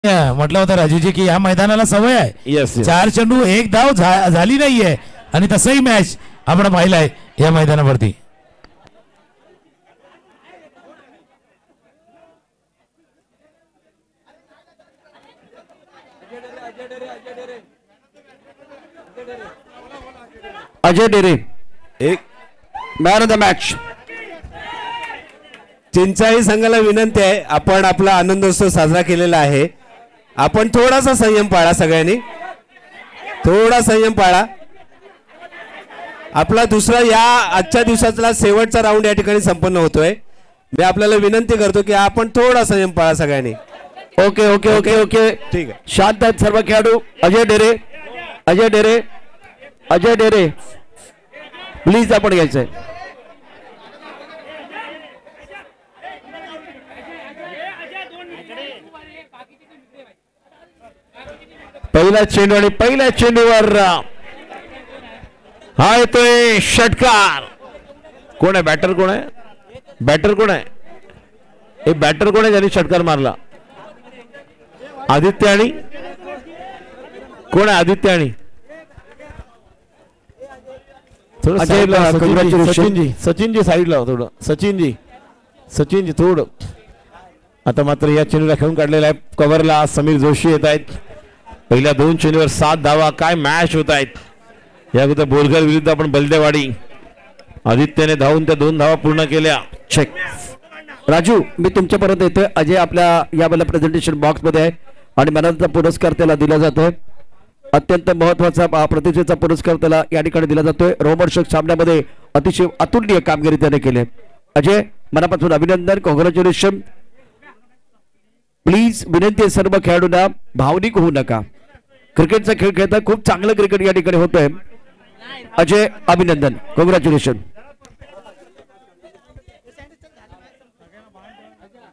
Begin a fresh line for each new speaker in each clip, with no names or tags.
म्हटलं होतं राजूजी की या मैदानाला सवय आहे.
येस
4 चेंडू 1 धाव झाली नाहीये आणि तसंही मॅच आपण पाहिलाय या मैदानावरती.
अजय डेरे एक मॅन ऑफ द मॅच.
चिंचाई संघाला विनंती आहे, आपण आपला आनंदोत्सव साजरा केलेला आहे, आपण थोडासा संयम पाळा, सगळ्यांनी थोडा संयम पाळा. आपला दुसरा या आजच्या दिवसातला शेवटचा राऊंड या ठिकाणी संपन्न होतोय. मी आपल्याला विनंती करतो की आपण थोडा संयम पाळा सगळ्यांनी.
ओके ओके ओके ओके
ठीक आहे.
शांत आहेत सर्व खेळाडू. अजय डेरे अजय डेरे अजय डेरे प्लीज आपण घ्यायचंय. पहिला चेंडू आणि पहिल्या चेंडूवर हा येतोय षटकार. कोण आहे बॅटर? कोण आहे बॅटर? कोण आहे हे बॅटर? कोण आहे ज्यांनी षटकार मारला? आदित्य आणि कोण आहे? आदित्य आणि सचिनजी साईडला थोडं. सचिनजी थोडं. आता मात्र या चेंडूला खेळून काढलेला आहे कव्हरला समीर जोशी येत आहेत. पहिल्या 2 चेंडूवर 7 धावा. काय मॅच होत आहेत. या अगोदर बोरघर विरुद्ध आपण बलदेवाडी. आदित्यने धावून त्या 2 धावा पूर्ण केल्या. चेक. राजू मी तुमच्यापर्यंत येतोय. अजय आपल्या या वेळेला प्रेझेंटेशन बॉक्स मध्ये आहे आणि मनाचा पुरस्कार त्याला दिला जातोय. अत्यंत महत्वाचा प्रतिष्ठेचा पुरस्कार त्याला या ठिकाणी दिला जातोय. रोमहर्षक सामन्यामध्ये अतिशय अतुलनीय कामगिरी त्याने केली. अजय मनापासून अभिनंदन. कॉंग्रॅच्युलेशन. प्लीज विनंती आहे सर्व खेळाडूंना भावनिक होऊ नका. क्रिकेटचा खेळ खेळता खूप चांगलं क्रिकेट या ठिकाणी होतंय. अजय अभिनंदन. Congratulation.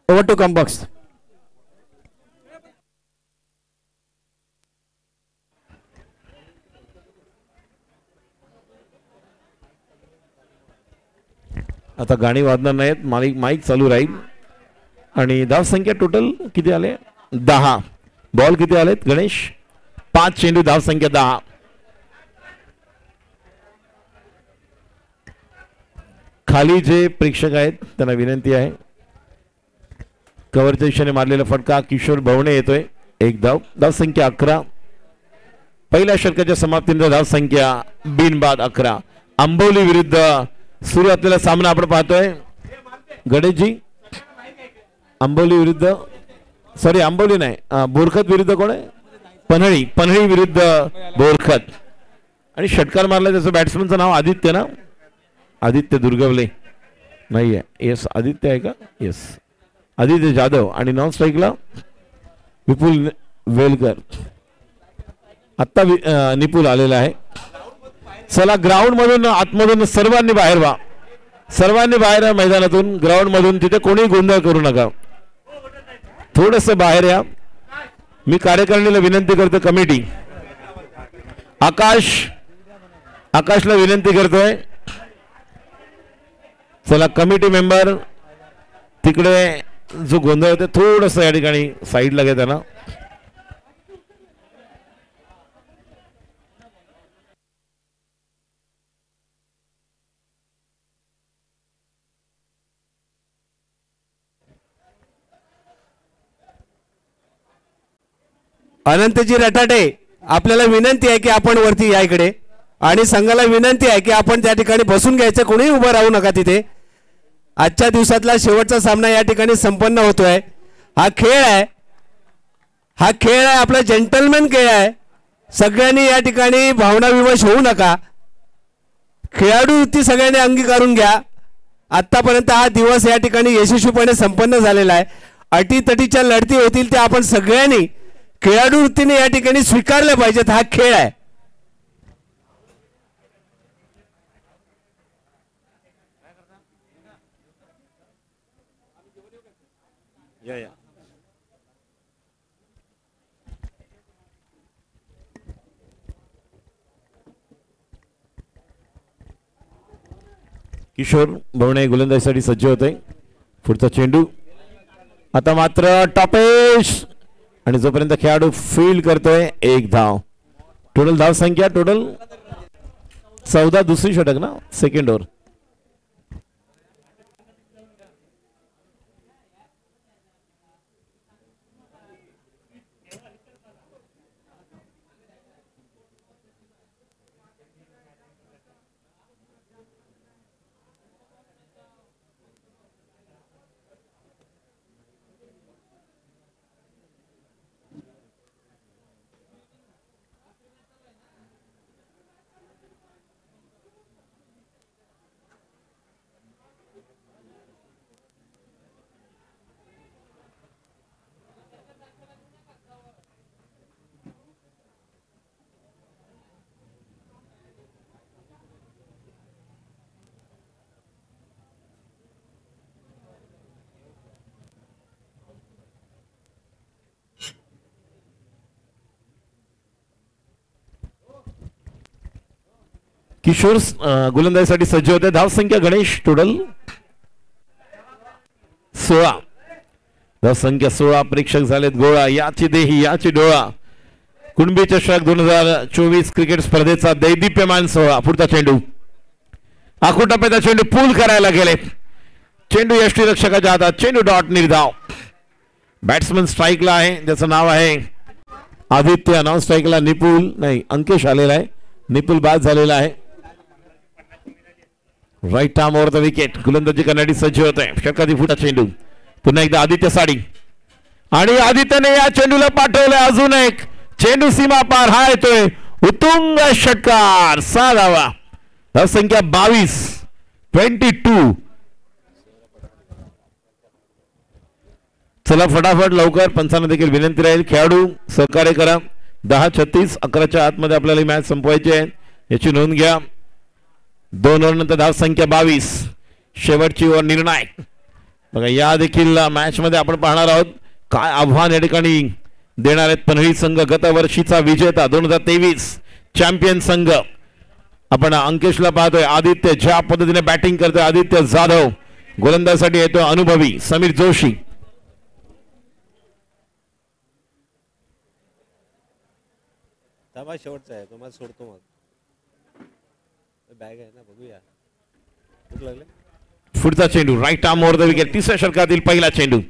Over to comm box.
आता गाणी वाजणार नाहीत. माईक चालू राहील. आणि धाव संख्या टोटल किती आले? 10. बॉल किती आलेत गणेश? 5 चेंडू. धाव संख्या 10. खाली जे प्रेक्षक आहेत त्यांना विनंती आहे, कव्हरच्या दिशेने मारलेला फटका किशोर भवणे येतोय. 1 धाव. धाव संख्या 11. पहिल्या षटकाच्या समाप्तीनंतर धाव संख्या बिनबाद 11. आंबोली विरुद्ध सुरू असलेला सामना आपण पाहतोय. गणेशजी आंबोली विरुद्ध आंबोली नाही, बोरखत विरुद्ध कोण आहे? पन्हाळी विरुद्ध बोरखत. आणि षटकार मारला त्याचं बॅट्समनचं नाव आदित्य ना? आदित्य दुर्गवले नाही आहे. येस आदित्य आहे का? येस आदित्य जाधव. आणि नॉन स्ट्राईकला विपुल वेलकर. आत्ता निपुल आलेला आहे. चला ग्राउंड मधून आतमधून सर्वांनी बाहेर व्हा. सर्वांनी बाहेर मैदानातून ग्राउंड मधून. तिथे कोणी गोंधळ करू नका. थोडस बाहेर या. मी कार्यकारिणीला विनंती करतो. कमिटी आकाशला विनंती करतोय. चला कमिटी मेंबर तिकडे जो गोंधळ होते थोडस या ठिकाणी साईडला घ्या त्यांना.
अनंतजी रटाटे आपल्याला विनंती आहे की आपण वरती या इकडे. आणि संघाला विनंती आहे की आपण त्या ठिकाणी बसून घ्यायचं. कोणीही उभं राहू नका तिथे. आजच्या दिवसातला शेवटचा सामना या ठिकाणी संपन्न होतोय. हा खेळ आहे आपला जेंटलमॅन खेळ आहे. सगळ्यांनी या ठिकाणी भावनाविवश होऊ नका. खेळाडू वृत्ती सगळ्यांनी अंगीकारून घ्या. आतापर्यंत हा दिवस या ठिकाणी यशस्वीपणे संपन्न झालेला आहे. अटीतटीच्या लढती होतील त्या आपण सगळ्यांनी खेळाडू वृत्तीने या ठिकाणी स्वीकारल्या पाहिजेत. हा खेळ आहे.
किशोर भवणे गोलंदाजीसाठी सज्ज होते. पुढचा चेंडू आता मात्र टॉपेश
आणि जोपर्यंत खेळाडू फील्ड करतोय 1 धाव. टोटल धाव संख्या टोटल 14. दुसरी षटक ना, सेकंड ओव्हर. किशोर गोलंदाजीसाठी सज्ज होते. धाव संख्या गणेश टोटल 16. धाव संख्या 16. प्रेक्षक झालेत गोळा. याची देही याची डोळा. कुणबी चषक 2024 क्रिकेट स्पर्धेचा दैदिप्यमान सोहळा. पुढचा चेंडू आखोटापेचा चेंडू पूल करायला गेले. चेंडू यष्टीरक्षकाच्या हातात. चेंडू डॉट निर्धाव. बॅट्समन स्ट्राईकला आहे, त्याचं नाव आहे आदित्य. नॉन स्ट्राईकला निपुल नाही अंकेश आलेला आहे. निपुल बाद झालेला आहे. Right arm over the wicket. गोलंदाजी करण्यासाठी सज्ज होत आहे. षटकातील फुटा चेंडू. पुन्हा एकदा आदित्य साडी आणि आदित्यने या चेंडूला पाठवलंय. अजून एक चेंडू सीमा पार. हा येतोय उत्तुंग षटकार. 6 धावा. धाव संख्या 22. चला फटाफट लवकर. पंचांना देखील विनंती राहील खेळाडू सहकार्य करा. 10:36. 11च्या आतमध्ये आपल्याला मॅच संपवायची आहे, याची नोंद घ्या. 2 ओव्हर नंतर धाव संख्या 22. शेवटची ओव्हर निर्णायक. बघा या देखील मॅच मध्ये आपण पाहणार आहोत काय आव्हान या ठिकाणी देणार आहेत पनवेल संघ. गत वर्षीचा विजेता 2023 चॅम्पियन संघ. आपण अंकेशला पाहतोय. आदित्य ज्या पद्धतीने बॅटिंग करतोय. आदित्य जाधव गोलंदाजीसाठी येतोय अनुभवी समीर जोशी.
शेवटचा आहे तुम्हाला सोडतो. मग बॅग आहे ना, बघूया. भूक लागले.
पुढचा चेंडू right arm over the wicket. 3ऱ्या षटकातील पहिला चेंडू.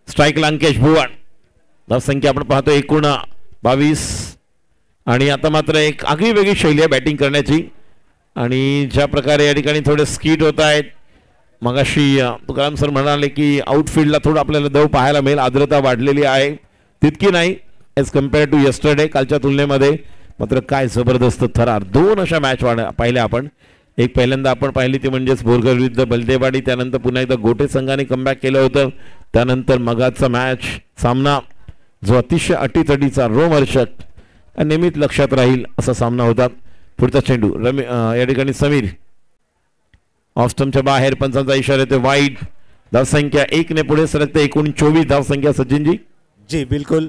स्ट्राईकला अंकेश भुवन. धाव संख्या आपण पाहतो एकूण 22. आणि आता मात्र एक आगळी वेगळी शैली आहे बॅटिंग करण्याची. आणि ज्या प्रकारे या ठिकाणी थोडे स्कीट होत आहेत. मगाशी तुकाराम सर म्हणाले की आउटफील्डला थोडं आपल्याला दव पाहायला मिळेल. आर्द्रता वाढलेली आहे, तितकी नाही एज कम्पेअर टू यस्टरडे, कालच्या तुलनेमध्ये. मात्र काय जबरदस्त थरार. 2 अशा मॅच पाहिल्या आपण. एक पहिल्यांदा आपण पाहिली ती म्हणजेच बोरगर विरुद्ध बलदेवाडी. त्यानंतर पुन्हा एकदा गोटे संघाने कमबॅक केलं होतं. त्यानंतर मगाचा मॅच सामना जो अतिशय अटीतटीचा रोमहर्षक नेहमीच लक्षात राहील असा सामना होता. पुढचा चेंडू या ठिकाणी समीर ऑफ स्टंपच्या बाहेर. पंचांचा इशारा येतो वाईड. धावसंख्या 1 ने पुढे सरकते. एकूण 24 धावसंख्या. सचिनजी
जी बिलकुल.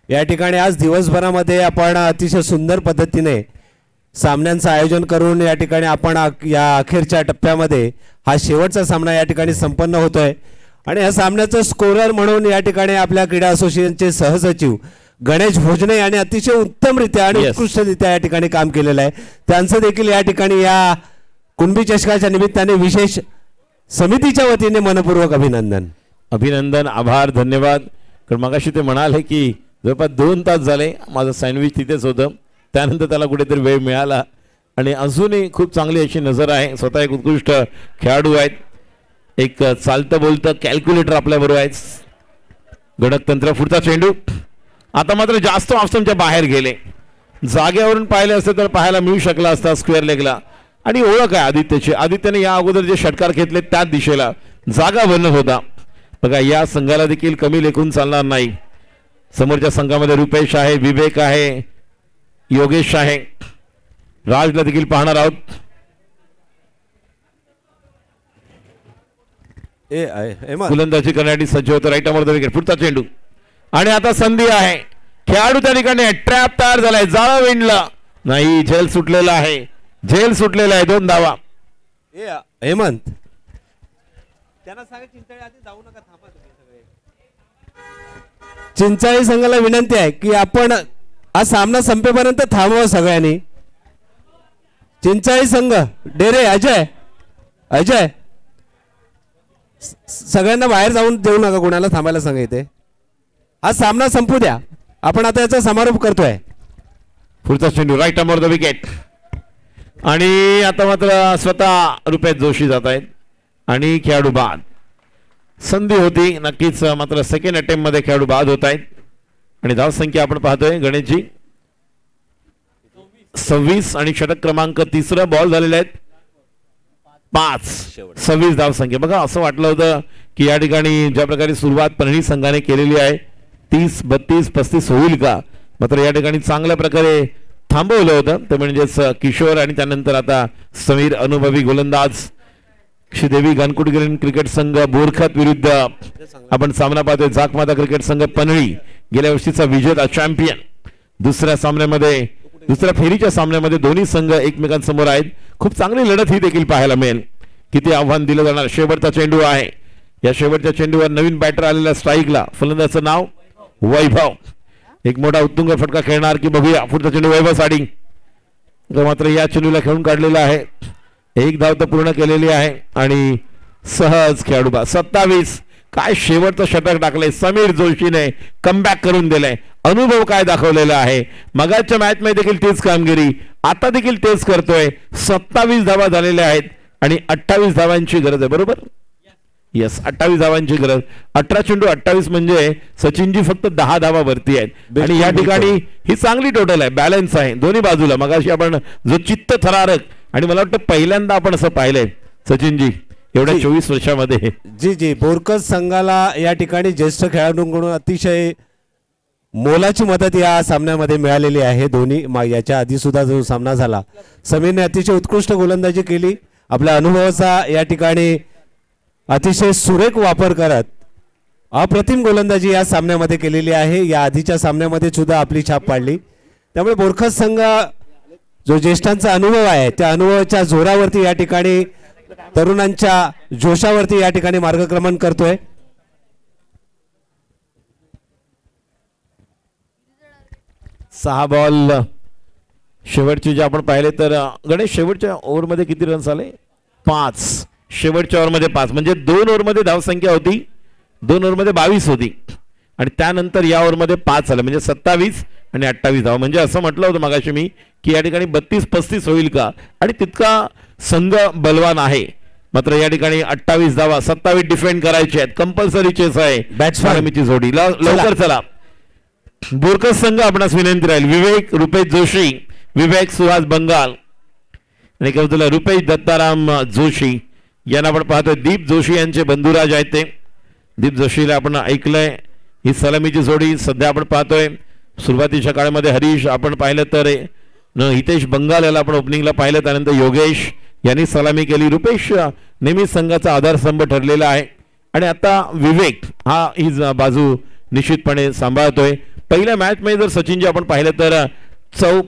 या ठिकाणी आज दिवसभरामध्ये आपण अतिशय सुंदर पद्धतीने सामन्यांचं आयोजन करून या ठिकाणी आपण या अखेरच्या टप्प्यामध्ये हा शेवटचा सामना या ठिकाणी संपन्न होतोय. आणि या सामन्याचं स्कोरर म्हणून या ठिकाणी आपल्या क्रीडा असोसिएशनचे सहसचिव गणेश भोजने यांनी अतिशय उत्तमरित्या आणि उत्कृष्टरित्या या ठिकाणी काम केलेलं आहे. त्यांचं देखील या ठिकाणी या कुणबी चषकाच्या निमित्ताने विशेष समितीच्या वतीने मनपूर्वक अभिनंदन.
आभार, धन्यवाद. कारण मगाशी ते म्हणाले की जवळपास 2 तास झाले माझं सँडविच तिथेच होतं. त्यानंतर त्याला कुठेतरी वेळ मिळाला आणि अजूनही खूप चांगली अशी नजर आहे. स्वतः एक उत्कृष्ट खेळाडू आहेत. एक चालतं बोलतं कॅल्क्युलेटर आपल्याबरोबर आहेत. गणकतंत्र. पुढचा चेंडू आता मात्र जास्त ऑप्शनच्या बाहेर गेले. जागेवरून पाहिले असते तर पाहायला मिळू शकला असता स्क्वेअर लेगला. आणि ओळख आहे आदित्यची. आदित्यने या अगोदर जे षटकार घेतले त्याच दिशेला जागा बनत होता. बघा या संघाला देखील कमी लेखून चालणार नाही. समोरच्या संघामध्ये रुपेश आहे, विवेक आहे, योगेश आहे. राजला देखील पाहणार आहोत. गोलंदाजी करण्यासाठी सज्ज होतं. Right arm wicket. पुढचा चेंडू आणि आता संधी आहे. खेळाडू त्या ठिकाणी ट्रॅप तयार झालाय. जाळं विणलं नाही. झेल सुटलेला आहे. 2 धावा.
हेमंत त्यांना सांगा चिंताळी आधी जाऊ नका, थांबा तुम्ही सगळे. चिंचाळी संघाला विनंती आहे की आपण हा सामना संपेपर्यंत थांबवा सगळ्यांनी. चिंचाळी संघ डेरे अजय अजय सगळ्यांना बाहेर जाऊन देऊ नका, कोणाला थांबायला सांगा. इथे हा सामना संपू द्या, आपण आता याचा समारोप करतोय.
पुढचा चेंडू राईट अमोर द विकेट आणि आता मात्र स्वतः रुपेश जोशी जात आहेत आणि खेळाडू बाद. संधी होती नक्कीच, मात्र सेकंड अटेम्प्ट मध्ये खेळाडू बाद होत आहेत आणि धाव संख्या आपण पाहतोय गणेशजी 26 आणि षटक क्रमांक 3 बॉल झालेले आहेत 5. 26 धाव संख्या. बघा असं वाटलं होतं की या ठिकाणी ज्या प्रकारे सुरुवात परळी संघाने केलेली आहे 30, 32, 35 होईल का, मात्र या ठिकाणी चांगल्या प्रकारे थांबवलं होतं ते म्हणजेच किशोर आणि त्यानंतर आता समीर. अनुभवी गोलंदाज श्रीदेवी गानकुटगिरी क्रिकेट संघ बोरखत विरुद्ध आपण सामना पाहतोय जाकमाता क्रिकेट संघ पनळी, गेल्या वर्षीचा विजेता चॅम्पियन. दुसऱ्या फेरीच्या सामन्यामध्ये दोन्ही संघ एकमेकांसमोर आहेत. खूप चांगली लढत ही देखील पाहायला मिळेल. किती आव्हान दिलं जाणार. शेवटचा चेंडू आहे. या शेवटच्या चेंडूवर नवीन बॅटर आलेल्या स्ट्राईकला फलंदाजाचं नाव वैभव. एक मोठा उत्तुंग फटका खेळणार की बघूया. पुढचा चेंडू वैभव साडी, मात्र या चेंडूला खेळून काढलेला आहे. एक धाव तर पूर्ण केलेली आहे आणि सहज खेळाडू बा. 27. काय शेवटचं षटक टाकलंय समीर जोशीने, कमबॅक करून दिलंय. अनुभव काय दाखवलेला आहे. मगाच्या मॅच मध्ये देखील तीच कामगिरी, आता देखील तेच करतोय. 27 धावा झालेल्या आहेत आणि 28 धावांची गरज आहे. बरोबर, येस 28 धावांची गरज. 18 चेंडू 28 म्हणजे सचिनजी फक्त 10 धावा वरती आहेत आणि या ठिकाणी ही चांगली टोटल आहे, बॅलन्स आहे दोन्ही बाजूला. मगाशी आपण जो चित्त थरारक आणि मला वाटतं पहिल्यांदा आपण असं पाहिलंय सचिनजी एवढ्या 24 वर्षामध्ये.
जी बोरकत संघाला या ठिकाणी ज्येष्ठ खेळाडूंकडून अतिशय मोलाची मदत या सामन्यामध्ये मिळालेली आहे. दोन्ही याच्या आधी सुद्धा जो सामना झाला समीरने अतिशय उत्कृष्ट गोलंदाजी केली. आपल्या अनुभवाचा या ठिकाणी अतिशय सुरेख वापर करत अप्रतिम गोलंदाजी या सामन्यामध्ये केलेली आहे. या आधीच्या सामन्यामध्ये सुद्धा आपली छाप पाडली. त्यामुळे बोरखत संघ जो ज्येष्ठांचा अनुभव आहे त्या अनुभवाच्या जोरावरती या ठिकाणी तरुणांच्या जोशावरती या ठिकाणी मार्गक्रमण करतोय.
सहा बॉल शेवटचे जे आपण पाहिले तर गणेश शेवटच्या ओव्हरमध्ये किती रन्स आले 5. शेवटच्या ओव्हरमध्ये 5 म्हणजे 2 ओव्हरमध्ये धावसंख्या होती, 2 ओव्हरमध्ये 22 होती आणि त्यानंतर या ओव्हरमध्ये 5 आलं म्हणजे 27 आणि 28 धाव. म्हणजे असं म्हटलं होतं मगाशी मी की या ठिकाणी 32-35 होईल का आणि तितका संघ बलवान आहे. मात्र या ठिकाणी 28 धावा 27 डिफेंड करायचे आहेत. कंपल्सरी चेस आहे बॅट्समॅनची जोडी. लवकर चला. बोरकत संघ आपणास विनंती राहील. विवेक रुपेश जोशी, विवेक सुहास बंगाल आणि बाजूला रुपेश दत्ताराम जोशी यांना आपण पाहतोय. दीप जोशी यांचे बंधुराज आहेत ते. दीप जोशीला आपण ऐकलंय. ही सलामीची जोडी सध्या आपण पाहतोय. सुरुवातीच्या काळामध्ये हरीश आपण पाहिलं तर हितेश बंगाल याला आपण ओपनिंगला पाहिलं, त्यानंतर योगेश यांनी सलामी केली. रुपेश नेहमी संघाचा आधारस्तंभ ठरलेला आहे आणि आता विवेक हा ही बाजू निश्चितपणे सांभाळतोय. पहिल्या मॅच मध्ये जर सचिनजी आपण पाहिलं तर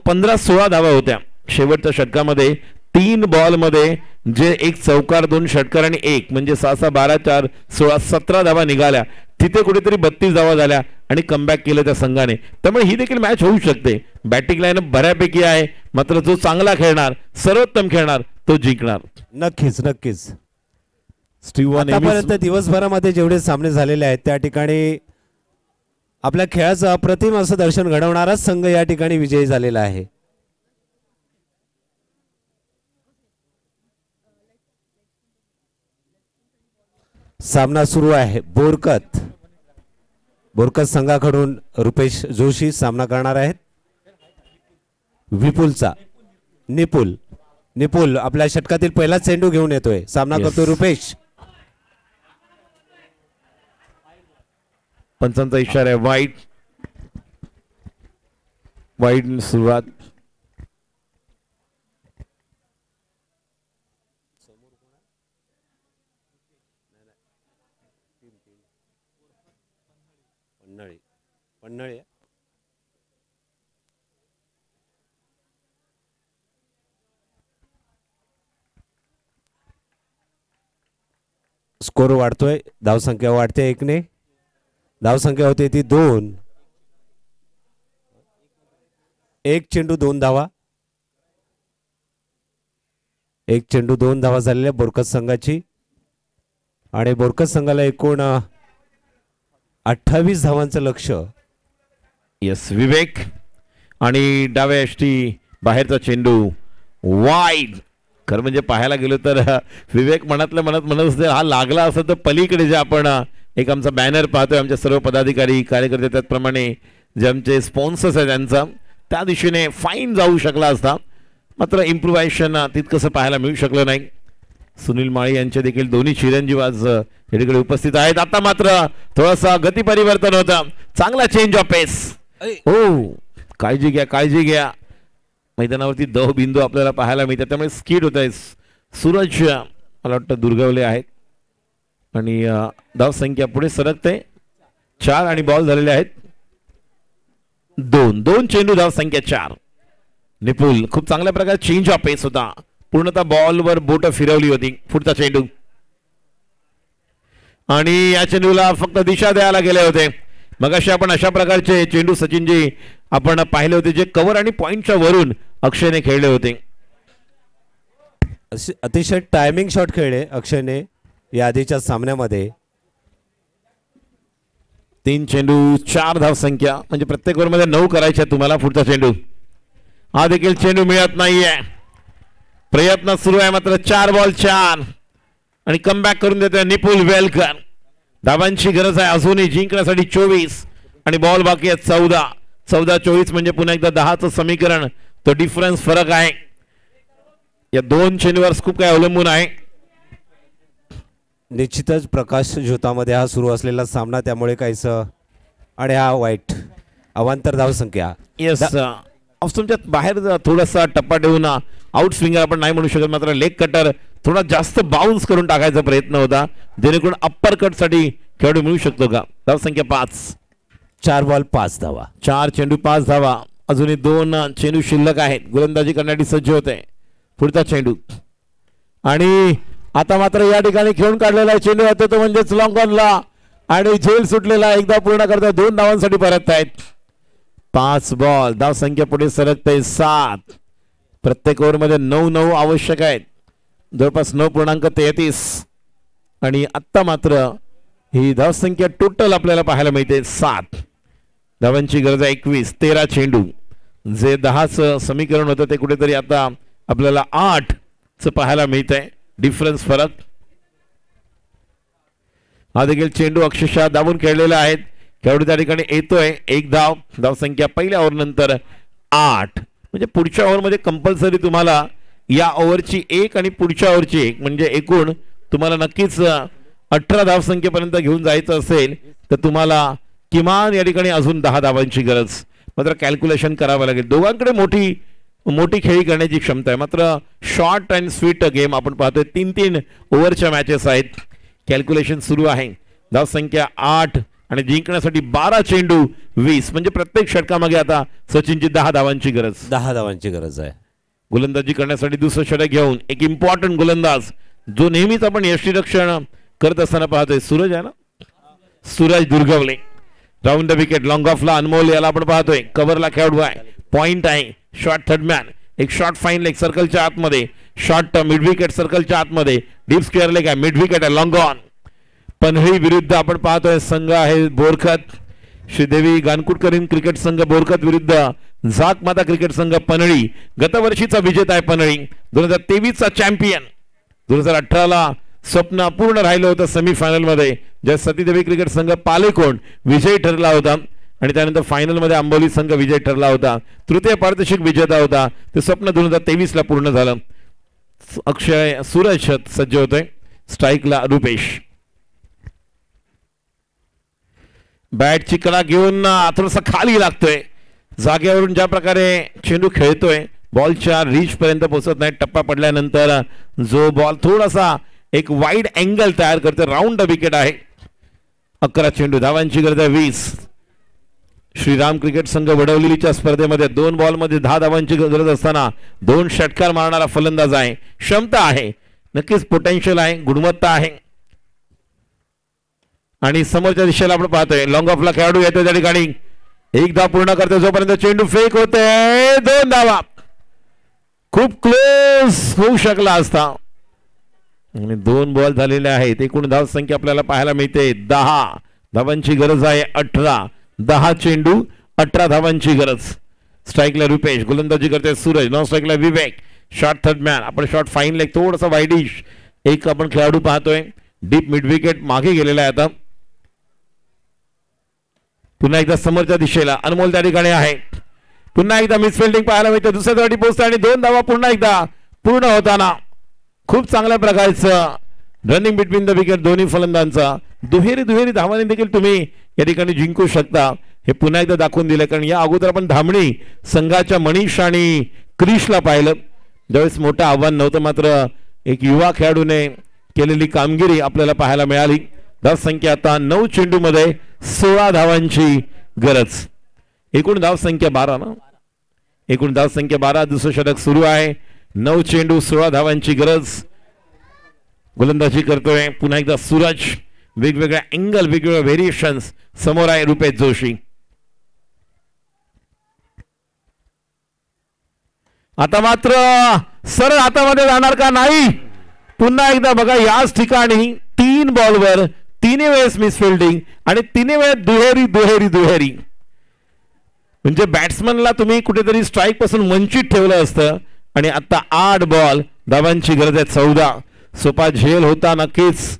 15-16 धावा होत्या शेवटच्या षटकामध्ये. 3 बॉल मध्ये जे एक चौकार 2 षटकार आणि 1 म्हणजे 6-6, 12, 4, 16, 17 धावा निघाल्या. तिथे कुठेतरी 32 धावा झाल्या आणि कमबॅक केलं त्या संघाने. त्यामुळे ही देखील मॅच होऊ शकते. बॅटिंग लाईन बऱ्यापैकी आहे, मात्र जो चांगला खेळणार सर्वोत्तम खेळणार तो जिंकणार.
नक्कीच नक्कीच. आतापर्यंत दिवसभरामध्ये जेवढे सामने झालेले आहेत त्या ठिकाणी आपल्या खेळाचं अप्रतिम असं दर्शन घडवणाराच संघ या ठिकाणी विजयी झालेला आहे. सामना सुरू आहे. बोरकत संघाकडून रुपेश जोशी सामना करणार आहेत. विपुलचा निपुल आपल्या षटकातील पहिला चेंडू घेऊन येतोय. सामना करतोय रुपेश.
पंचांचा इशारा आहे. वाईट सुरुवात.
पन्हाळी स्कोर वाढतोय. धावसंख्या वाढते 1 ने. धावसंख्या होते ती 2. एक चेंडू 2 धावा. एक चेंडू 2 धावा झालेल्या बोरकत संघाची आणि बोरकत संघाला एकूण 28 धावांचं लक्ष.
यस विवेक आणि डाव्या यष्टी बाहेरचा चेंडू वाईड. खरं म्हणजे पाहायला गेलो तर विवेक म्हणत असते हा लागला असं तर पलीकडे जे आपण एक आमचा बॅनर पाहतोय आमच्या सर्व पदाधिकारी कार्यकर्ते त्याचप्रमाणे जे आमचे स्पॉन्सर्स आहेत त्यांचा त्या दिशेने फाईन जाऊ शकला असता. मात्र इम्प्रुव्हायझेशन तितकंसं पाहायला मिळू शकलं नाही. सुनील माळी यांचे देखील दोन्ही चिरंजीव आज या ठिकाणी उपस्थित आहेत. आता मात्र थोडासा गती परिवर्तन होतं. चांगला चेंज ऑफ पेस. हो काळजी घ्या. मैदानावरती दह बिंदू आपल्याला पाहायला मिळतात त्यामुळे स्किड होत आहे. सूरज मला वाटतं दुर्गवले आहेत आणि धावसंख्या पुढे सरकते. 4 आणि बॉल झालेले आहेत 2 चेंडू धावसंख्या 4. निपुल खूप चांगल्या प्रकारे चेंज ऑफ पेस होता. पूर्णतः बॉलवर बोट फिरवली होती. पुढचा चेंडू आणि या चेंडूला फक्त दिशा द्यायला गेले होते. मगाशी आपण अशा प्रकारचे चेंडू सचिनजी आपण पाहिले होते जे कव्हर आणि पॉइंटच्या वरून अक्षयने खेळले होते.
अतिशय टायमिंग शॉट खेळले अक्षयने या आधीच्या सामन्यामध्ये.
3 चेंडू 4 धावसंख्या म्हणजे प्रत्येक ओव्हरमध्ये 9 करायचे तुम्हाला. पुढचा चेंडू हा देखील चेंडू मिळत नाहीये. प्रयत्न सुरू आहे मात्र 4 बॉल 4 आणि कमबॅक करून देतोय निपुल वेलकर. धावांची गरज आहे अजूनही जिंकण्यासाठी. 24 आणि बॉल बाकी आहे 14-24 म्हणजे पुन्हा एकदा 10चं समीकरण. तो डिफरन्स फरक आहे. या 2 चेंडूवर खूप काय अवलंबून आहे.
निश्चितच प्रकाश झोतामध्ये हा सुरू असलेला सामना त्यामुळे काहीच आणि हा वाईट अवांतर धावसंख्या.
येस तुमच्यात बाहेर थोडासा टप्पा देऊन आउट स्विंगर आपण नाही म्हणू शकत मात्र लेग कटर थोडा जास्त बाउन्स करून टाकायचा प्रयत्न होता जेणेकरून अप्पर कट साठी खेळाडू मिळू शकतो का. धावसंख्या 5.
4 बॉल 5 धावा.
4 चेंडू 5 धावा. अजूनही 2 चेंडू शिल्लक आहेत. गोलंदाजी करण्यासाठी सज्ज होते. पुढचा चेंडू आणि आता मात्र या ठिकाणी खेळून काढलेला चेंडू होतो तो म्हणजेच लॉंग ऑनला आणि झेल सुटलेला एकदा पूर्ण करता 2 धावांसाठी परत आहेत. 5 बॉल. धावसंख्या पुढे सरकते 7. प्रत्येक ओव्हरमध्ये 9 आवश्यक आहेत. जवळपास 9.33 आणि आत्ता मात्र ही धावसंख्या टोटल आपल्याला पाहायला मिळते 7. धावांची गरज आहे 21. 13 चेंडू जे 10चं समीकरण होतं ते कुठेतरी आता आपल्याला 8चं पाहायला मिळतंय. डिफरन्स फरक. हा देखील चेंडू अक्षरशः दाबून खेळलेला आहेत. खेळाडू त्या ठिकाणी येतोय. 1 धाव. धावसंख्या पहिल्या ओव्हर नंतर 8 म्हणजे पुढच्या ओव्हरमध्ये कंपल्सरी तुम्हाला या ओव्हरची 1 आणि पुढच्या ओव्हरची 1 म्हणजे एकूण तुम्हाला नक्कीच 18 धावसंख्येपर्यंत घेऊन जायचं असेल तर तुम्हाला किमान या ठिकाणी अजून 10 धावांची गरज. मात्र कॅल्क्युलेशन करावं लागेल. दोघांकडे मोठी खेळी करण्याची क्षमता आहे. मात्र शॉर्ट अँड स्वीट गेम आपण पाहतोय. 3 ओव्हरच्या मॅचेस आहेत. कॅल्क्युलेशन सुरू आहे. धावसंख्या 8 आणि जिंकण्यासाठी 12 चेंडू 20 म्हणजे प्रत्येक षटकामागे आता सचिनची 10 धावांची गरज.
10 धावांची गरज आहे.
गोलंदाजी करण्यासाठी दुसरं षटक घेऊन एक इम्पॉर्टंट गोलंदाज जो नेहमीच आपण यष्टीरक्षण करत असताना पाहतोय सूरज आहे ना. Suraj Durgawale. Round the wicket. Long ऑफला अनमोल याला आपण पाहतोय. कव्हरला खेळाडू आहे. पॉइंट आहे. Short third man. एक शॉर्ट फाईन लेग सर्कलच्या आतमध्ये. शॉर्ट मिड विकेट सर्कलच्या आतमध्ये. डीप स्क्वेअर लेग आहे. मिड विकेट आहे. Long on. पन्हळी विरुद्ध आपण पाहतोय संघ आहे बोरखत. श्रीदेवी गानकुटकर क्रिकेट संघ बोरखत विरुद्ध झाक माता क्रिकेट संघ पन्हळी. गतवर्षीचा विजेता आहे पन्हळी. 2023चा चॅम्पियन. 2018ला स्वप्न अपूर्ण राहिलं होतं सेमीफायनल मध्ये ज्या सतीदेवी क्रिकेट संघ पालेकोण विजयी ठरला होता आणि त्यानंतर फायनल मध्ये आंबोली संघ विजयी ठरला होता. तृतीय पारितोषिक विजेता होता. ते स्वप्न 2023ला पूर्ण झालं. अक्षय सूरज सज्ज होतोय. स्ट्राईकला रुपेश. बॅटची कडा घेऊन थोडासा खाली लागतोय. जागेवरून ज्या प्रकारे चेंडू खेळतोय बॉलच्या रीच पर्यंत पोहोचत नाही. टप्पा पडल्यानंतर जो बॉल थोडासा एक वाईड अँगल तयार करतो. राऊंड द विकेट आहे. 11 चेंडू. धावांची गरज आहे 20. श्रीराम क्रिकेट संघ वडवलेलीच्या स्पर्धेमध्ये 2 बॉलमध्ये 10 धावांची गरज असताना 2 षटकार मारणारा फलंदाज आहे. क्षमता आहे. नक्कीच पोटेन्शियल आहे. गुणवत्ता आहे. आणि समोरच्या दिशेला आपण पाहतोय लॉंग ऑफला खेळाडू येतो त्या ठिकाणी
एक धाव पूर्ण करते जोपर्यंत चेंडू फेक होते 2 धावा. खूप क्लोज होऊ शकला असता आणि 2 बॉल झालेले आहेत. एकूण धाव संख्या आपल्याला पाहायला मिळते 10 धावांची गरज आहे. 10 चेंडू 18 धावांची गरज. स्ट्राईकला रुपेश, गोलंदाजी करते सूरज, नॉन स्ट्राईकला विवेक. Shot third man. आपण शॉट फाईन लेग थोडासा वाईडिश एक आपण खेळाडू पाहतोय. डीप मिड विकेट मागे गेलेला आहे. आता पुन्हा एकदा समोरच्या दिशेला अनमोल त्या ठिकाणी आहे. पुन्हा एकदा मिसफिल्डिंग पाहायला मिळते. दुसऱ्या धावाटी पोहोचते आणि 2 धावा पुन्हा एकदा पूर्ण होताना खूप चांगल्या प्रकारचं रनिंग बिटवीन द विकेट दोन्ही फलंदाजांचा. दुहेरी धावांनी देखील तुम्ही या ठिकाणी जिंकू शकता हे पुन्हा एकदा दाखवून दिलं. कारण या अगोदर आपण धामणी संघाच्या मनीष आणि क्रिशला पाहिलं ज्यावेळेस मोठं आव्हान नव्हतं, मात्र एक युवा खेळाडूने केलेली कामगिरी आपल्याला पाहायला मिळाली. धाव संख्या आता 9 चेंडूमध्ये 16 धावांची गरज. एकूण धाव संख्या 12 ना. एकूण धाव संख्या 12. दुसरं षटक सुरू आहे. 9 चेंडू 16 धावांची गरज. गोलंदाजी करतोय पुन्हा एकदा सूरज. वेगवेगळ्या अँगल वेगवेगळ्या व्हेरिएशन्स समोर आहे रुपेश जोशी. आता मात्र सरळ हातामध्ये जाणार का नाही. पुन्हा एकदा बघा याच ठिकाणी 3 बॉलवर 3 वेळेस मिसफिल्डिंग आणि 3 वेळेस दुहेरी. म्हणजे बॅट्समनला तुम्ही कुठेतरी स्ट्राईक पासून वंचित ठेवलं असतं आणि आता 8 बॉल धावांची गरज आहे. 14. सोपा झेल होता नक्कीच.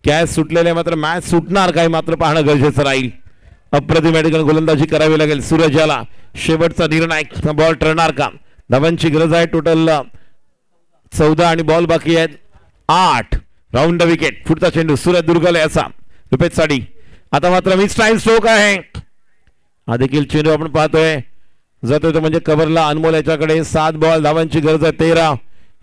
कॅच सुटलेले मात्र मॅच सुटणार काय मात्र पाहणं गरजेचं राहील. अप्रतिम गोलंदाजी करावी लागेल सूरजाला. शेवटचा निर्णय बॉल ठरणार का. धावांची गरज आहे. टोटल 14 आणि बॉल बाकी आहेत 8. Round the wicket. पुढचा चेंडू सूरज दुर्गले असा रुपेश साठी. आता मात्र मिस टाइम स्ट्रोक आहे. हा देखील चेंडू आपण पाहतोय जातोय तो म्हणजे कव्हरला. अनमोल याच्याकडे 7 बॉल धावांची गरज आहे. 13.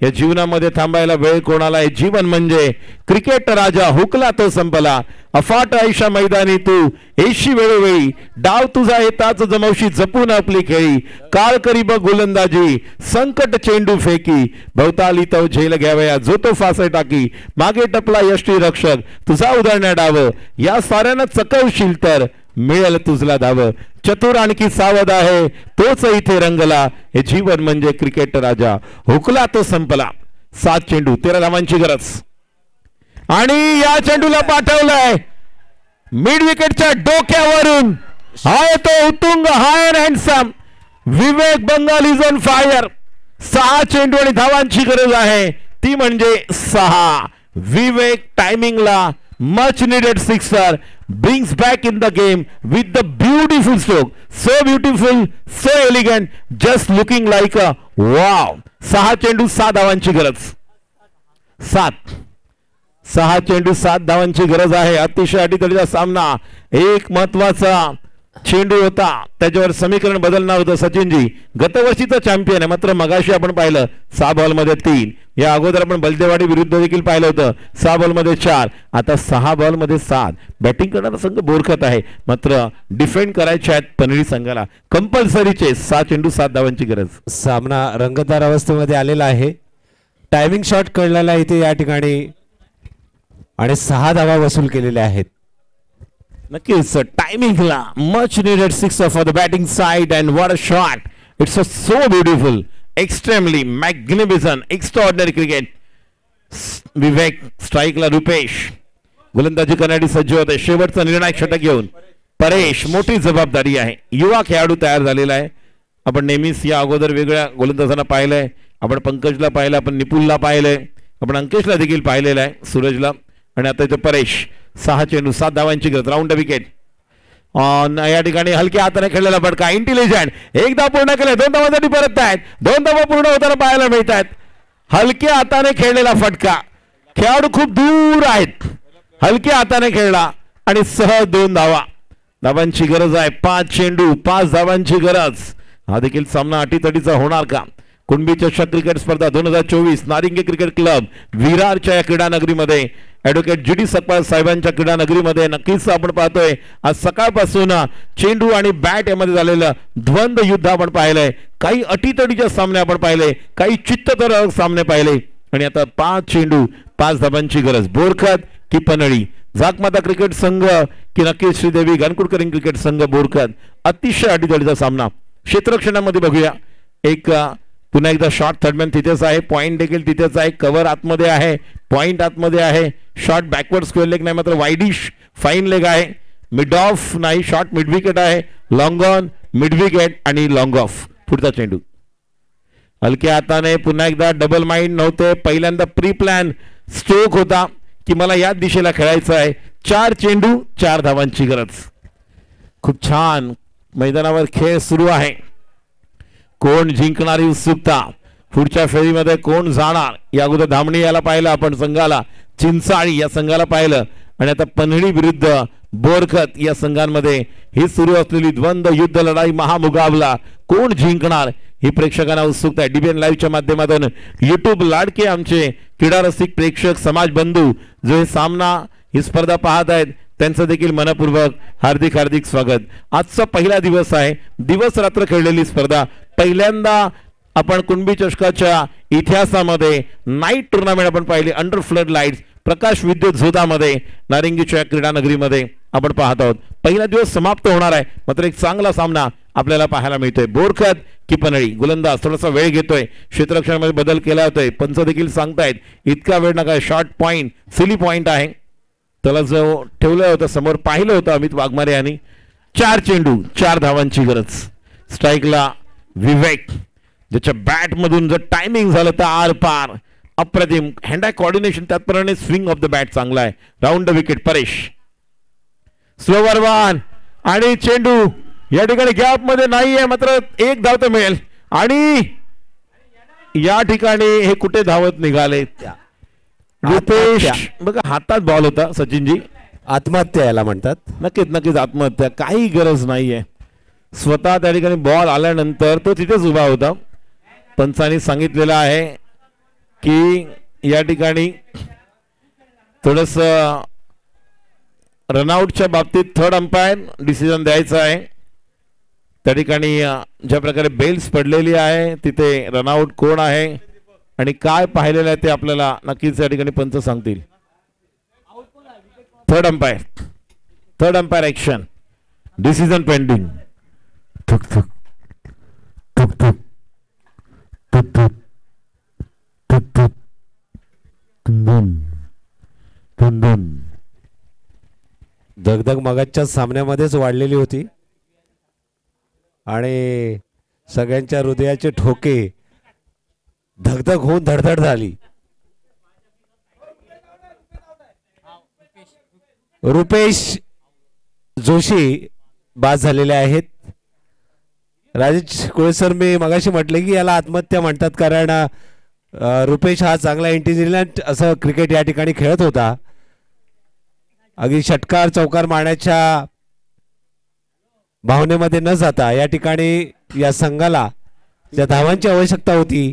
या जीवनामध्ये थांबायला वेळ कोणाला आहे. जीवन म्हणजे क्रिकेट राजा हुकला तो संपला. अफाट आयुष्या मैदानी तू येशी वेळोवेळी. डाव तुझा येताच जमवशी जपून आपली खेळी. काळ करी बघ गोलंदाजी संकट चेंडू फेकी. भवताली तो झेल घ्यावया जो तो फासे टाकी. मागे टपला यष्टी रक्षक तुझा उधळण्या डाव. या साऱ्यांना चकवशील तर मिळेल तुझला धाव. चतुर आणखी सावध आहे तोच इथे रंगला. हे जीवन म्हणजे क्रिकेट राजा हुकला तो संपला. 7 चेंडू 13 धावांची गरज. आणि या चेंडूला पाठवलंय मिड विकेटच्या डोक्यावरून. हाय तो उत्तुंग high and handsome Vivek Bangal is on fire. 6 चेंडू आणि धावांची गरज आहे ती म्हणजे 6. विवेक टायमिंगला much needed sixer brings back in the game with the beautiful stroke. So beautiful, so elegant, just looking like a wow. 6 चेंडू 7 धावांची गरज. 6 चेंडू 7 धावांची गरज आहे. अतिशय अटीतटीचा सामना. एक महत्वाचा चेंडू होता त्याच्यावर समीकरण बदलणार होतं. सचिनजी गतवर्षीचा चॅम्पियन आहे, मात्र मगाशी आपण पाहिलं 6 बॉलमध्ये 3. या अगोदर आपण बलदेवाडी विरुद्ध देखील पाहिलं होतं 6 बॉलमध्ये 4. आता 6 बॉलमध्ये 7. बॅटिंग करणारा संघ बोरखत आहे, मात्र डिफेंड करायचे आहेत पनवेल संघाला. कंपल्सरीचे 6 चेंडू 7 धावांची गरज.
सामना रंगतदार अवस्थेमध्ये आलेला आहे. टायमिंग शॉट कळलेला इथे या ठिकाणी आणि 6 धावा वसूल केलेल्या आहेत.
नक्कीच टायमिंगला much needed sixer for the batting side and what a shot. It's a so beautiful extremely magnificent extraordinary cricket. Vivek स्ट्राईकला रुपेश. गोलंदाजी करण्यासाठी सज्ज होते. शेवटचा निर्णायक षटक घेऊन परेश. मोठी जबाबदारी आहे. युवा खेळाडू तयार झालेला आहे. आपण नेहमीच या अगोदर वेगळ्या गोलंदाजांना पाहिलंय. आपण पंकजला पाहिलं, आपण निपुलला पाहिलंय, आपण अंकेशला देखील पाहिलेलं आहे, सूरजला. आणि आता इथे परेश. 6 चेंडू 7 धावांची गरज. Round the wicket. या ठिकाणी हलक्या हाताने खेळलेला फटका. इंटेलिजंट. 1 धाव पूर्ण केले. 2 धावांसाठी परत आहेत. 2 धावा पूर्ण होताना पाहायला मिळत आहेत. हलक्या हाताने खेळलेला फटका. खेळाडू खूप दूर आहेत. हलक्या हाताने खेळला आणि सहज 2 धावा. धावांची गरज आहे. 5 चेंडू 5 धावांची गरज. हा देखील सामना अटीतटीचा होणार का. कुणबी चषक क्रिकेट स्पर्धा 2024 नारिंगे क्रिकेट क्लब विरारच्या या क्रीडा नगरीमध्ये ॲडव्होकेट जी डी सकपाळ साहेबांच्या क्रीडा नगरीमध्ये नक्कीच आपण पाहतोय आज सकाळपासून चेंडू आणि बॅट यामध्ये झालेलं द्वंद्व युद्ध आपण पाहिलंय. काही अटीतटीचे सामने आपण पाहिले, काही चित्तथरारक सामने पाहिले आणि आता 5 चेंडू 5 धावांची गरज. बोरखत की पनळी
झाकमाता क्रिकेट संघ की नक्कीच श्रीदेवी गानकुडकर क्रिकेट संघ बोरकत. अतिशय अडीतडीचा सामना. क्षेत्ररक्षणामध्ये बघूया, एक पुन्हा एकदा शॉट थर्डमॅन तिथेच आहे, पॉइंट देखील तिथेच आहे, कव्हर आतमध्ये आहे, पॉइंट आतमध्ये आहे, शॉट बॅकवर्ड स्क्वेअर लेग नाही मात्र वाईडिश फाईन लेग आहे, मिड ऑफ नाही, शॉट मिड विकेट आहे, लॉंग ऑन मिड विकेट आणि लॉंग ऑफ. पुढचा चेंडू हलक्या हाताने पुन्हा एकदा डबल माइंड नव्हते, पहिल्यांदा प्री प्लॅन स्ट्रोक होता की मला याच दिशेला खेळायचं आहे. 4 चेंडू 4 धावांची गरज. खूप छान मैदानावर खेळ सुरू आहे. कोण जिंकणारी उत्सुकता, पुढच्या फेरीमध्ये कोण जाणार. या अगोदर धामणी याला पाहिलं आपण संघाला, चिंचाळी या संघाला पाहिलं आणि आता पन्हळी विरुद्ध बोरखत या संघांमध्ये ही सुरू असलेली द्वंद्व युद्ध लढाई महामुकाबला कोण जिंकणार ही प्रेक्षकांना उत्सुकता आहे. डीबीएन लाईव्हच्या माध्यमातून युट्यूब लाडके आमचे क्रीडा रसिक प्रेक्षक समाज बंधू जो हे सामना ही स्पर्धा पाहत आहेत त्यांचं देखील मनपूर्वक हार्दिक हार्दिक स्वागत. आजचा पहिला दिवस आहे, दिवस रात्र खेळलेली स्पर्धा. पहिल्यांदा आपण कुणबी चषकाच्या इतिहासामध्ये नाईट टुर्नामेंट आपण पाहिली अंडर फ्लड लाईट्स प्रकाश विद्युत झोतामध्ये नारिंगीच्या क्रीडा नगरीमध्ये आपण पाहत आहोत. पहिला दिवस समाप्त होणार आहे मात्र एक चांगला सामना आपल्याला पाहायला मिळतोय. बोरखत की पन्हळी, गोलंदाज थोडासा वेळ घेतोय, क्षेत्ररक्षणामध्ये बदल केला होतोय, पंच देखील सांगतायत इतका वेळ नका, शॉर्ट पॉइंट सिली पॉइंट आहे. त्याला जो ठेवलं होतं समोर पाहिलं होतं अमित वाघमारे यांनी. 4 चेंडू 4 धावांची गरज. स्ट्राईकला विवेक, ज्याच्या बॅट मधून जर टायमिंग झालं तर आर पार. अप्रतिम हँड आय कोऑर्डिनेशन, त्याचप्रमाणे स्विंग ऑफ द बॅट चांगला आहे. Round the wicket Paresh. Slower one आणि चेंडू या ठिकाणी गॅप मध्ये नाहीये मात्र 1 धाव तर मिळेल. आणि या ठिकाणी हे कुठे धावत निघाले रुपेश. बघा हातात बॉल होता सचिनजी.
आत्महत्या याला म्हणतात.
नक्कीच नक्कीच आत्महत्या, काही गरज नाहीये. स्वतः त्या ठिकाणी बॉल आल्यानंतर तो तिथेच उभा होता. पंचांनी सांगितलेलं आहे की या ठिकाणी थोडस रनआउटच्या बाबतीत थर्ड अंपायर डिसिजन द्यायचं आहे. त्या ठिकाणी ज्या प्रकारे बेल्स पडलेली आहे तिथे रनआउट कोण आहे आणि काय पाहिलेलं आहे ते आपल्याला नक्कीच या ठिकाणी पंच सांगतील. Third umpire action, decision pending. थुक थुक थुक थुक थुक थुक थुक थुक तुंदुन तुंदुन.
दगदग मगाच्या सामन्यामध्येच वाढलेली होती आणि सगळ्यांच्या हृदयाचे ठोके धगधग होऊन धडधड झाली. रुपेश जोशी बाद झालेले आहेत. राजेश कोळेसर, मी मगाशी म्हटले की याला आत्महत्या म्हणतात कारण रुपेश हा चांगला इंटेलिजंट असं क्रिकेट या ठिकाणी खेळत होता. अगदी षटकार चौकार मारण्याच्या भावनेमध्ये न जाता या ठिकाणी या संघाला ज्या धावांची आवश्यकता होती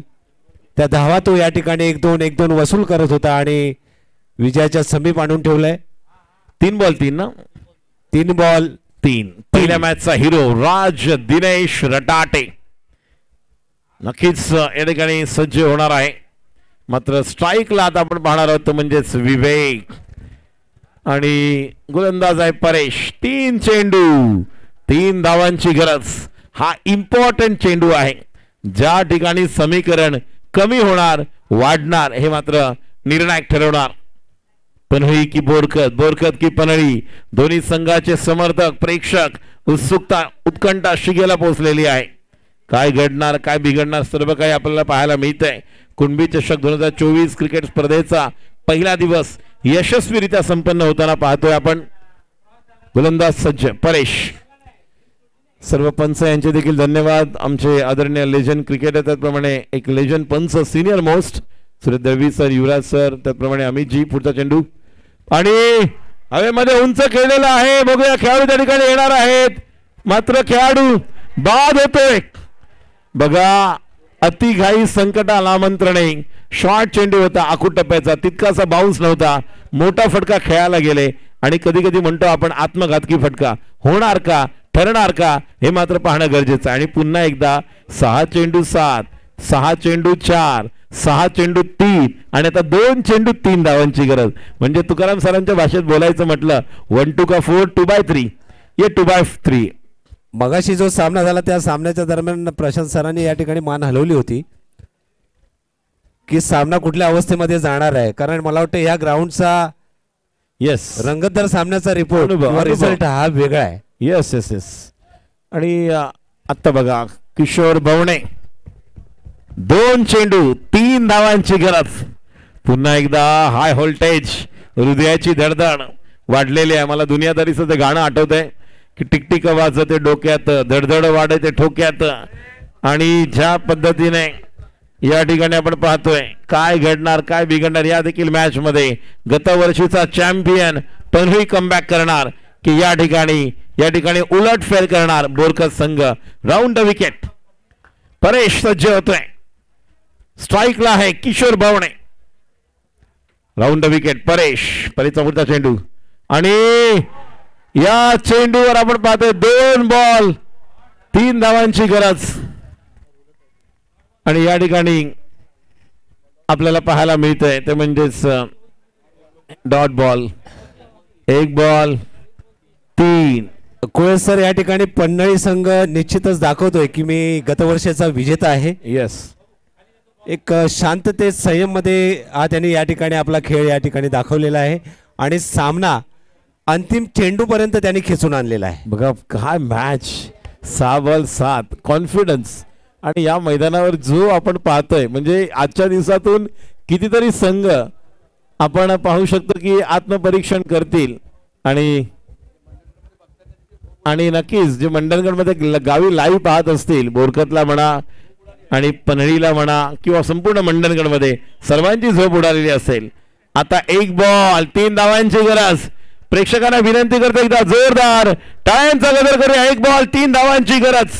त्या धावा तो या ठिकाणी 1-2 वसूल करत होता आणि विजयाच्या समीप आणून ठेवलंय.
3 बॉल 3 ना,
3 बॉल 3.
पहिल्या मॅचचा हिरो राज दिनेश रटाटे नक्कीच या ठिकाणी सज्ज होणार आहे. मात्र स्ट्राईकला आता आपण पाहणार आहोत म्हणजेच विवेक आणि गोलंदाज आहे परेश. 3 चेंडू 3 धावांची गरज. हा इम्पॉर्टंट चेंडू आहे. ज्या ठिकाणी समीकरण कमी होणार वाढणार हे मात्र निर्णायक ठरवणार. पन्हळी की बोरखत, बोरखत की पन्हळी, दोन्ही संघाचे समर्थक प्रेक्षक उत्सुकता उत्कंठा शिगेला पोहोचलेली आहे. काय घडणार काय बिघडणार सर्व काही आपल्याला पाहायला मिळतंय. कुणबी चषक 2024 क्रिकेट स्पर्धेचा पहिला दिवस यशस्वीरित्या संपन्न होताना पाहतोय आपण. गोलंदाज सज्ज परेश. सर्व पंच यांचे देखील धन्यवाद. आमचे आदरणीय लेजंड क्रिकेटर त्याचप्रमाणे एक लेजंड पंच senior most Suresh Dalvi sir, Yuvraj sir, त्याचप्रमाणे अमितजी. पुढचा चेंडू आणि हवेमध्ये उंच खेळलेला आहे. बघूया खेळाडू त्या ठिकाणी येणार आहेत मात्र खेळाडू बाद होतोय. बघा अतिघाई संकटाला आमंत्रण आहे. शॉर्ट चेंडू होता आखूड टप्प्याचा, तितकासा बाउन्स नव्हता. मोठा फटका खेळायला गेले आणि कधी कधी म्हणतो आपण आत्मघातकी फटका होणार का ठरणार का हे मात्र पाहणं गरजेचं आहे. आणि पुन्हा एकदा 6 चेंडू 7, 6 चेंडू 4, 6 चेंडू 3 आणि आता 2 चेंडू 3 धावांची गरज. म्हणजे तुकाराम सरांच्या भाषेत बोलायचं म्हटलं 1 2 का 4 2/3 ये 2/3.
मगाशी जो सामना झाला त्या सामन्याच्या दरम्यान प्रशांत सरांनी या ठिकाणी मान हलवली होती की सामना कुठल्या अवस्थेमध्ये जाणार आहे, कारण मला वाटतं या ग्राउंडचा
येस
रंगतदार सामन्याचा रिपोर्ट
अनुभव.
रिझल्ट हा वेगळा आहे.
Yes yes yes. आणि आत्ता बघा किशोर भवणे 2 चेंडू 3 धावांची गरज. पुन्हा एकदा हाय व्होल्टेज, हृदयाची धडधड वाढलेली आहे. मला दुनियादारीचं ते गाणं आठवतंय की टिकटिक वाजते डोक्यात, धडधड वाढते ठोक्यात. आणि ज्या पद्धतीने या ठिकाणी आपण पाहतोय काय घडणार काय बिघडणार या देखील मॅच मध्ये. गतवर्षीचा चॅम्पियन पनवेल कमबॅक करणार की या ठिकाणी उलटफेर करणार बोरकत संघ. राऊंड द विकेट परेश सज्ज होतोय. स्ट्राईकला आहे किशोर भवणे. राऊंड द विकेट परेशचा पुढचा चेंडू आणि या चेंडूवर आपण पाहतोय 2 बॉल 3 धावांची गरज. आणि या ठिकाणी आपल्याला पाहायला मिळतंय ते म्हणजेच डॉट बॉल. 1 बॉल 3.
कोळे सर या ठिकाणी पन्हाळी संघ निश्चितच दाखवतोय की मी गतवर्षाचा विजेता आहे.
येस.
एक शांततेत संयम मध्ये हा त्यांनी या ठिकाणी आपला खेळ या ठिकाणी दाखवलेला आहे आणि सामना अंतिम चेंडूपर्यंत त्यांनी खेचून आणलेला आहे.
बघा काय मॅच. 6 ball 7 confidence. आणि या मैदानावर जो आपण पाहतोय म्हणजे आजच्या दिवसातून कितीतरी संघ आपण पाहू शकतो की आत्मपरीक्षण करतील. आणि नक्कीच जे मंडणगडमध्ये गावी लाईव्ह पाहत असतील बोरकतला म्हणा आणि पन्हाळीला म्हणा किंवा संपूर्ण मंडणगडमध्ये सर्वांची झोप उडालेली असेल. आता 1 बॉल 3 धावांची गरज. प्रेक्षकांना विनंती करतो एकदा जोरदार टाळ्यांचा गजर करूया. 1 बॉल 3 धावांची गरज.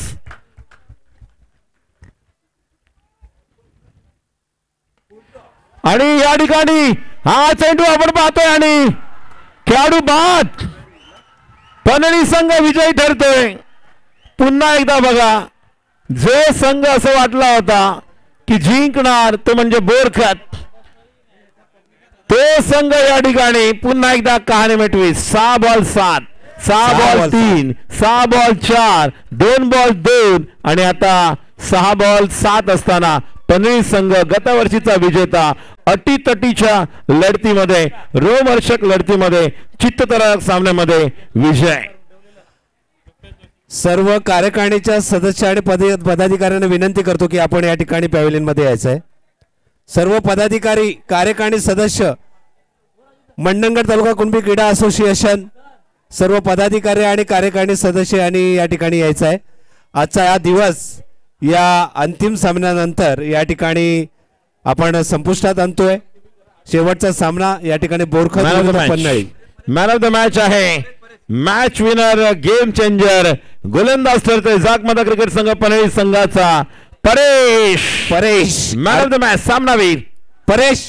आणि या ठिकाणी हा चेंडू आपण पाहतोय आणि खेळाडू बाद. पनवेल संघ विजयी ठरतोय. पुन्हा एकदा बघा जो संघ असं वाटला होता की जिंकणार तो म्हणजे बोरकत, तो संघ या ठिकाणी पुन्हा एकदा कहाणी मिटवी. 6 बॉल 7 6 बॉल 3 6 बॉल 4 2 बॉल 2 आणि आता 6 बॉल 7 असताना पनवेल संघ गतवर्षीचा विजेता अटीतटीच्या लढतीमध्ये रोमहर्षक लढतीमध्ये चित्तथरारक सामन्यामध्ये विजय.
सर्व कार्यकारिणीच्या सदस्य आणि पदाधिकाऱ्यांना विनंती करतो की आपण या ठिकाणी पॅव्हेलियन मध्ये यायचं आहे. सर्व पदाधिकारी कार्यकारिणी सदस्य मंडणगड तालुका कुणबी क्रीडा असोसिएशन सर्व पदाधिकारी आणि कार्यकारिणी सदस्य यांनी या ठिकाणी यायचं आहे. आजचा हा दिवस या अंतिम सामन्यानंतर या ठिकाणी आपण संपुष्टात आणतोय. शेवटचा सामना या ठिकाणी Borkat Panhali.
Man of the match आहे, मॅच विनर, गेम चेंजर, गोलंदाज ठरतोय जागमाता क्रिकेट संघ पनवेल संघाचा Paresh.
Paresh
man of the match सामनावीर
परेश